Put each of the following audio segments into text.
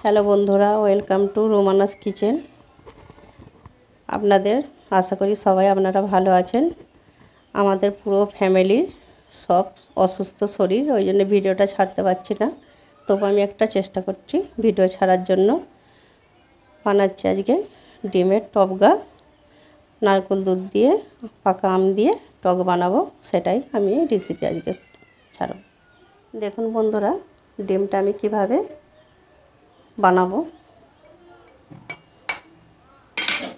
Hello বন্ধুরা, welcome to রোমানাস kitchen. আপনাদের আশা করি সবাই আপনারা ভালো আছেন। আমাদের পুরো ফ্যামিলির সব অসুস্থ শরীর, ওই জন্য ভিডিওটা ছাড়তে পারছি না। তবু আমি একটা চেষ্টা করছি ভিডিও ছাড়ার জন্য। বানাচ্ছি আজকে ডিমের টকগা, নারকেল দুধ দিয়ে, পাকা আম দিয়ে টক বানাবো, সেটাই আমি রেসিপি আজকে ছাড়ব। দেখুন বন্ধুরা, ডিমটা আমি কিভাবে বানাবো।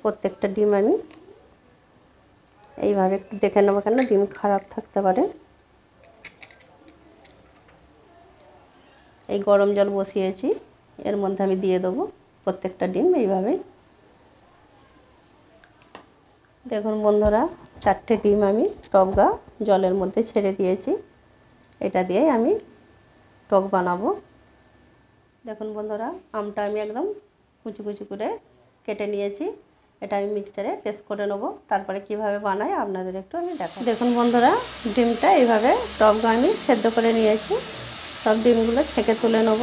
প্রত্যেকটা ডিম আমি এইভাবে একটু দেখে নেবো, কেন ডিম খারাপ থাকতে পারে। এই গরম জল বসিয়েছি, এর মধ্যে আমি দিয়ে দেবো প্রত্যেকটা ডিম এইভাবে। দেখুন বন্ধুরা, 4টে ডিম আমি টকগা জলের মধ্যে ছেড়ে দিয়েছি। এটা দিয়েই আমি টক বানাবো। দেখুন বন্ধুরা, আমটা আমি একদম কুচি কুচি করে কেটে নিয়েছি। এটা আমি মিক্সচারে পেস্ট করে নেব, তারপরে কিভাবে বানাই আপনাদের একটু আমি দেখাবো। দেখুন বন্ধুরা, ডিমটা এইভাবে টকগা আমি সেদ্ধ করে নিয়েছি। সব ডিমগুলো ছেঁকে তুলে নেব।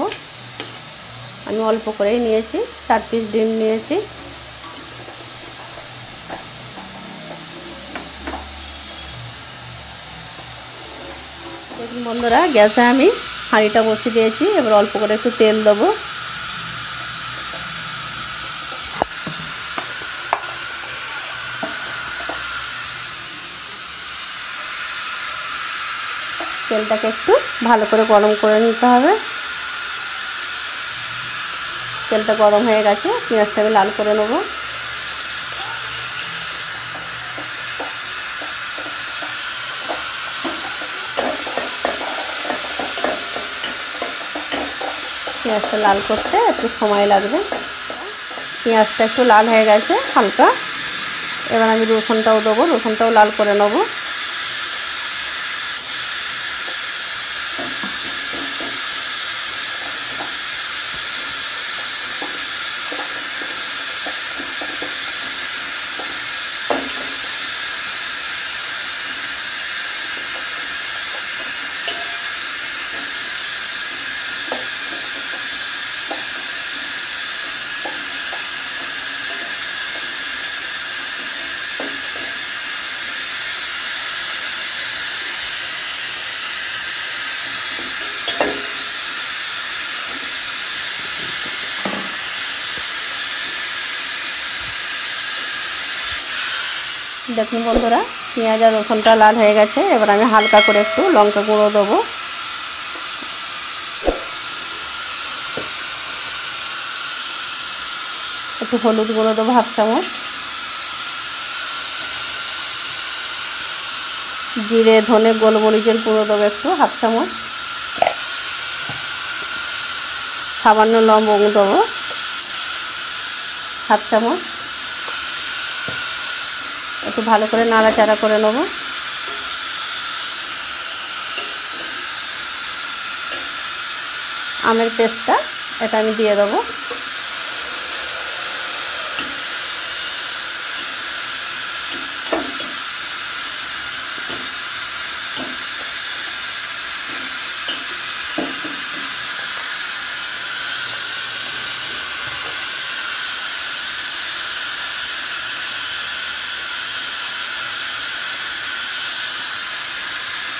আমি অল্প করেই নিয়েছি, 4 পিস ডিম নিয়েছি। দেখুন বন্ধুরা, গ্যাসে আমি হাঁড়িটা বসিয়ে দিয়েছি। এবার অল্প করে একটু তেল দেবো। তেলটাকে একটু ভালো করে গরম করে নিতে হবে। তেলটা গরম হয়ে গেছে, পেঁয়াজটা আমি লাল করে নেব। পেঁয়াজটা লাল করতে একটু সময় লাগবে। পেঁয়াজটা একটু লাল হয়ে গেছে হালকা। এবার আমি রসুনটাও দেবো, রসুনটাও লাল করে নেব। দেখুন বন্ধুরা, পেঁয়াজ আর রসুনটা লাল হয়ে গেছে। এবার আমি হালকা করে একটু লঙ্কা গুঁড়ো দেবো। একটু হলুদ গুঁড়ো দেবো হাফ চামচ। জিরে ধনে গোলমরিচের গুঁড়ো দেবো একটু হাফ চামচ। সামান্য লবঙ্গ দেবো হাফ চামচ। একটু ভালো করে নাড়াচাড়া করে নেব। আমের পেস্টটা এটা আমি দিয়ে দেবো।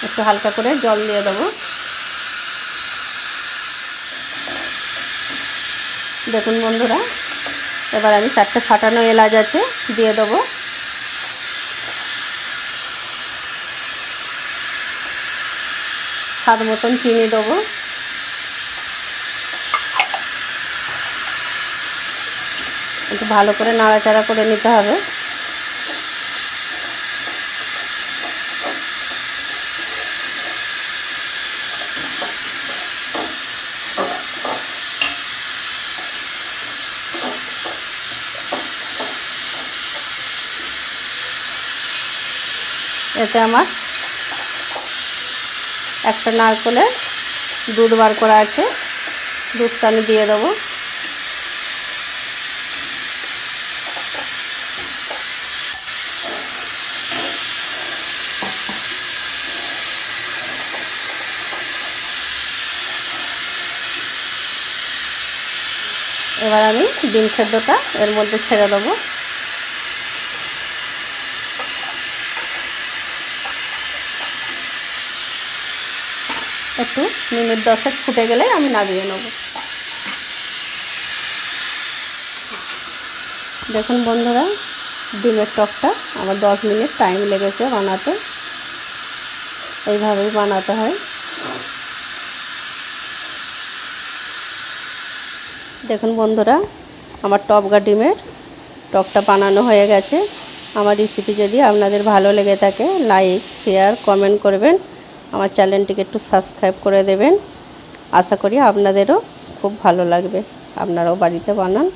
একটু হালকা করে জল দিয়ে দেবো। দেখুন বন্ধুরা, এবার আমি 4টে ফাটানো এলাচ আছে দিয়ে দেবো। স্বাদ মতন চিনি দেবো। একটু ভালো করে নাড়াচাড়া করে নিতে হবে। এতে আমার একটা নারকেলের দুধ বার করা আছে, দুধটা আমি দিয়ে দেবো। এবার আমি ডিম সেদ্ধটা এর মধ্যে ছেড়ে দেবো। একটু মিনিট 10 ফুটে গেলে আমি নামিয়ে নেব। দেখুন বন্ধুরা, ডিমের টকটা আমার 10 মিনিট টাইম লেগেছে বানাতে। এইভাবেই বানাতে হয়। দেখুন বন্ধুরা, আমার টবগা ডিমের টকটা বানানো হয়ে গেছে। আমার রেসিপি যদি আপনাদের ভালো লেগে থাকে, লাইক, শেয়ার, কমেন্ট করবেন। আমার চ্যানেলটিকে একটু সাবস্ক্রাইব করে দেবেন। আশা করি আপনাদেরও খুব ভালো লাগবে। আপনারাও বাড়িতে বানান।